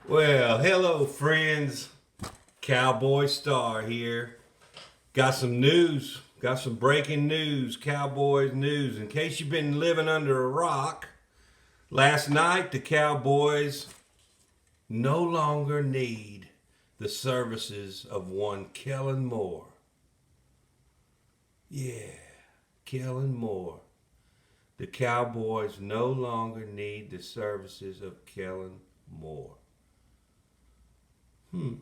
Well, hello, friends. Cowboy Star here. Got some news. Got some breaking news. Cowboys news. In case you've been living under a rock, last night the Cowboys no longer need the services of one Kellen Moore. Yeah, Kellen Moore. The Cowboys no longer need the services of Kellen Moore. Hmm.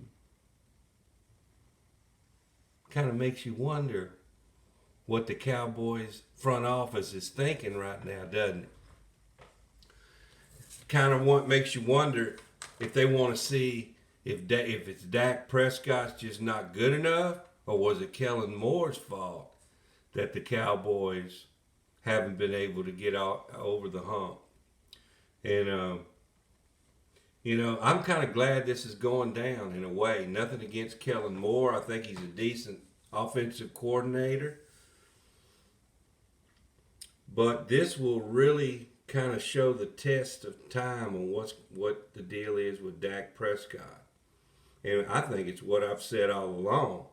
Kind of makes you wonder what the Cowboys front office is thinking right now, doesn't it? Kind of makes you wonder if they want to see if it's Dak Prescott's just not good enough, or was it Kellen Moore's fault that the Cowboys haven't been able to get out over the hump. And I'm kind of glad this is going down in a way. Nothing against Kellen Moore. I think he's a decent offensive coordinator. But this will really kind of show the test of time on what the deal is with Dak Prescott. And I think it's what I've said all along,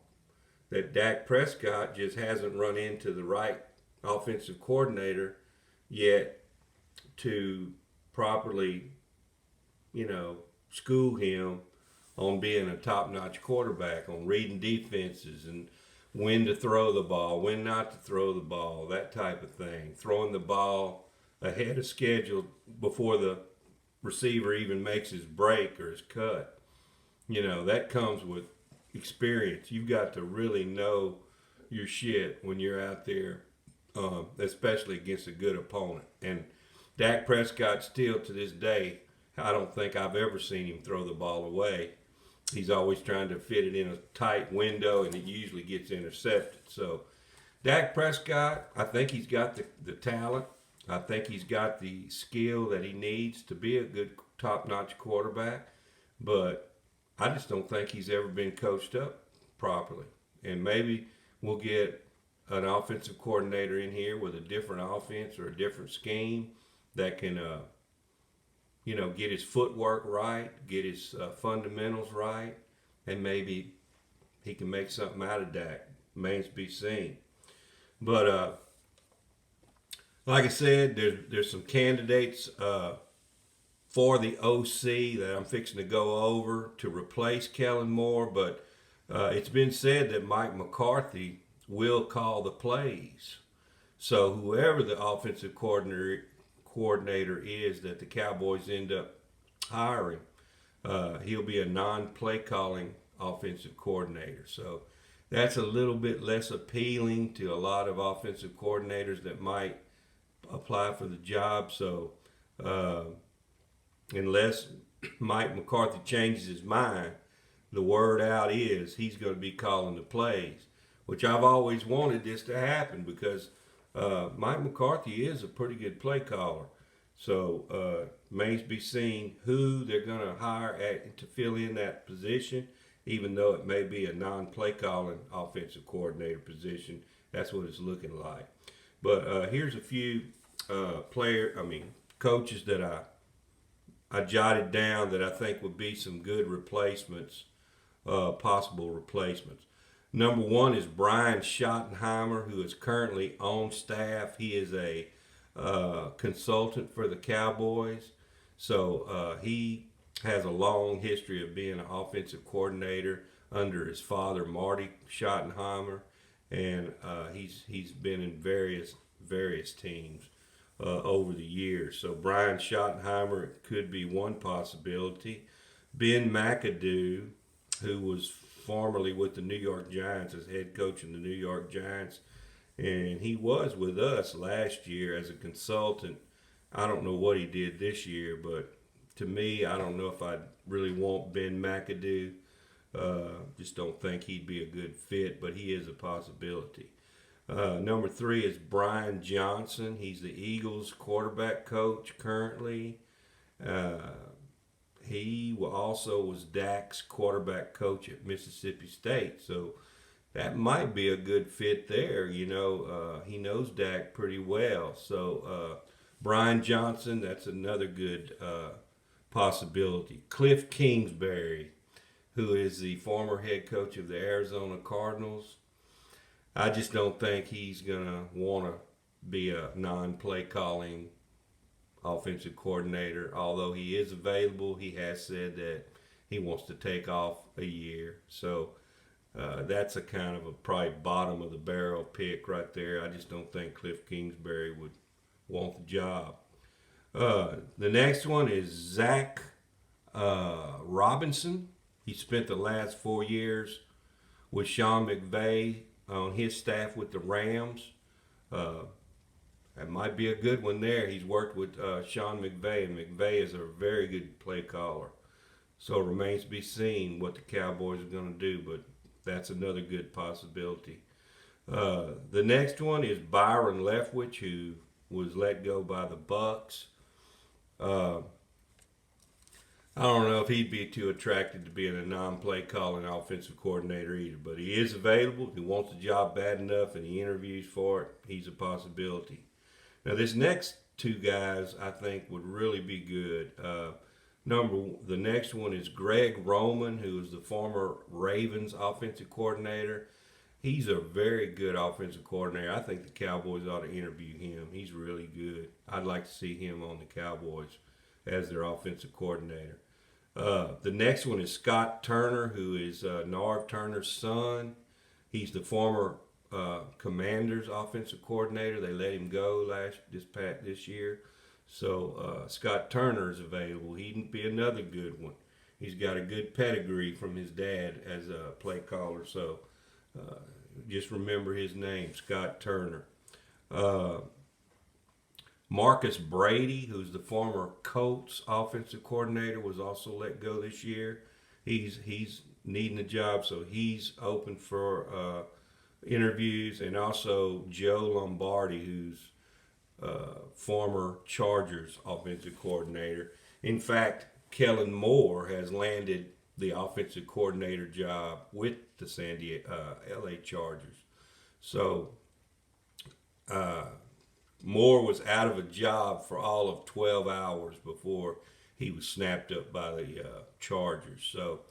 that Dak Prescott just hasn't run into the right offensive coordinator yet to properly, school him on being a top-notch quarterback, on reading defenses and when to throw the ball, when not to throw the ball, that type of thing. Throwing the ball ahead of schedule before the receiver even makes his break or his cut. That comes with experience. You've got to really know your shit when you're out there, especially against a good opponent. And Dak Prescott still to this day, I don't think I've ever seen him throw the ball away. He's always trying to fit it in a tight window, and it usually gets intercepted. So, Dak Prescott, I think he's got the talent. I think he's got the skill that he needs to be a good top notch quarterback. But I just don't think he's ever been coached up properly. And maybe we'll get an offensive coordinator in here with a different offense or a different scheme that can get his footwork right, get his fundamentals right, and maybe he can make something out of Dak. Remains to be seen. But like I said, there's some candidates for the OC that I'm fixing to go over to replace Kellen Moore. But it's been said that Mike McCarthy will call the plays. So whoever the offensive coordinator is that the Cowboys end up hiring, he'll be a non-play calling offensive coordinator. So that's a little bit less appealing to a lot of offensive coordinators that might apply for the job. So unless Mike McCarthy changes his mind, the word out is he's going to be calling the plays, which I've always wanted this to happen because Mike McCarthy is a pretty good play caller. So remains to be seen who they're going to hire to fill in that position, even though it may be a non-play calling offensive coordinator position. That's what it's looking like. But here's a few coaches that I jotted down that I think would be some good replacements, possible replacements. Number one is Brian Schottenheimer, who is currently on staff. He is a consultant for the Cowboys. So he has a long history of being an offensive coordinator under his father, Marty Schottenheimer. And he's been in various teams over the years. So Brian Schottenheimer could be one possibility. Ben McAdoo, who was formerly with the New York Giants as head coach in the New York Giants, and he was with us last year as a consultant. I don't know what he did this year, but to me, I don't know if I really want Ben McAdoo. Just don't think he'd be a good fit, but he is a possibility. Number three is Brian Johnson. He's the Eagles quarterback coach currently. He also was Dak's quarterback coach at Mississippi State, so that might be a good fit there. He knows Dak pretty well. So Brian Johnson, that's another good possibility. Cliff Kingsbury, who is the former head coach of the Arizona Cardinals. I just don't think he's going to want to be a non-play calling offensive coordinator. Although he is available, he has said that he wants to take off a year. So that's a kind of a probably bottom of the barrel pick right there. I just don't think Cliff Kingsbury would want the job. The next one is Zach Robinson. He spent the last 4 years with Sean McVay on his staff with the Rams. That might be a good one there. He's worked with Sean McVay, and McVay is a very good play caller. So it remains to be seen what the Cowboys are going to do, but that's another good possibility. The next one is Byron Leftwich, who was let go by the Bucks. I don't know if he'd be too attracted to being a non-play calling offensive coordinator either, but he is available. He wants the job bad enough and he interviews for it. He's a possibility. Now, this next two guys I think would really be good. The next one is Greg Roman, who is the former Ravens offensive coordinator. He's a very good offensive coordinator. I think the Cowboys ought to interview him. He's really good. I'd like to see him on the Cowboys as their offensive coordinator. The next one is Scott Turner, who is Narv Turner's son. He's the former Commanders offensive coordinator. They let him go this year. So Scott Turner is available. He'd be another good one. He's got a good pedigree from his dad as a play caller. So just remember his name, Scott Turner. Marcus Brady, who's the former Colts offensive coordinator, was also let go this year. He's needing a job, so he's open for interviews. And also Joe Lombardi, who's former Chargers offensive coordinator. In fact, Kellen Moore has landed the offensive coordinator job with the LA Chargers. So Moore was out of a job for all of 12 hours before he was snapped up by the Chargers. So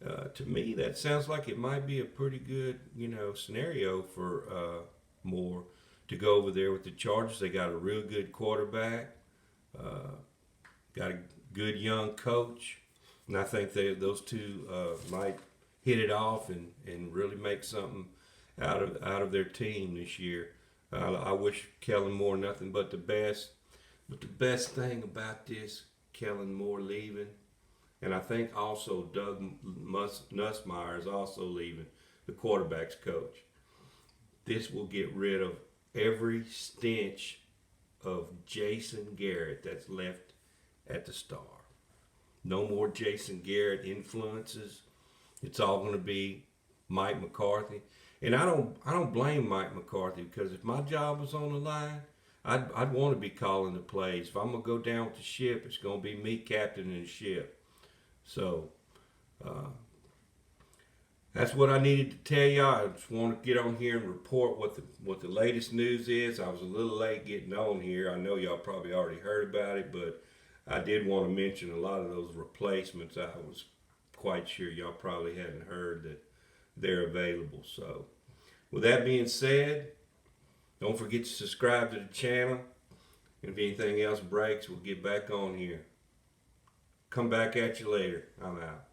to me, that sounds like it might be a pretty good, scenario for Moore to go over there with the Chargers. They got a real good quarterback, got a good young coach, and I think those two might hit it off and really make something out of their team this year. I wish Kellen Moore nothing but the best. But the best thing about this, Kellen Moore leaving, and I think also Doug Nussmeier is also leaving, the quarterback's coach. This will get rid of every stench of Jason Garrett that's left at the Star. No more Jason Garrett influences. It's all going to be Mike McCarthy. And I don't blame Mike McCarthy, because if my job was on the line, I'd want to be calling the plays. If I'm going to go down with the ship, it's going to be me captaining the ship. So that's what I needed to tell y'all. I just want to get on here and report what the latest news is. I was a little late getting on here. I know y'all probably already heard about it, but I did want to mention a lot of those replacements. I was quite sure y'all probably hadn't heard that they're available. So with that being said, don't forget to subscribe to the channel. And if anything else breaks, we'll get back on here. Come back at you later. I'm out.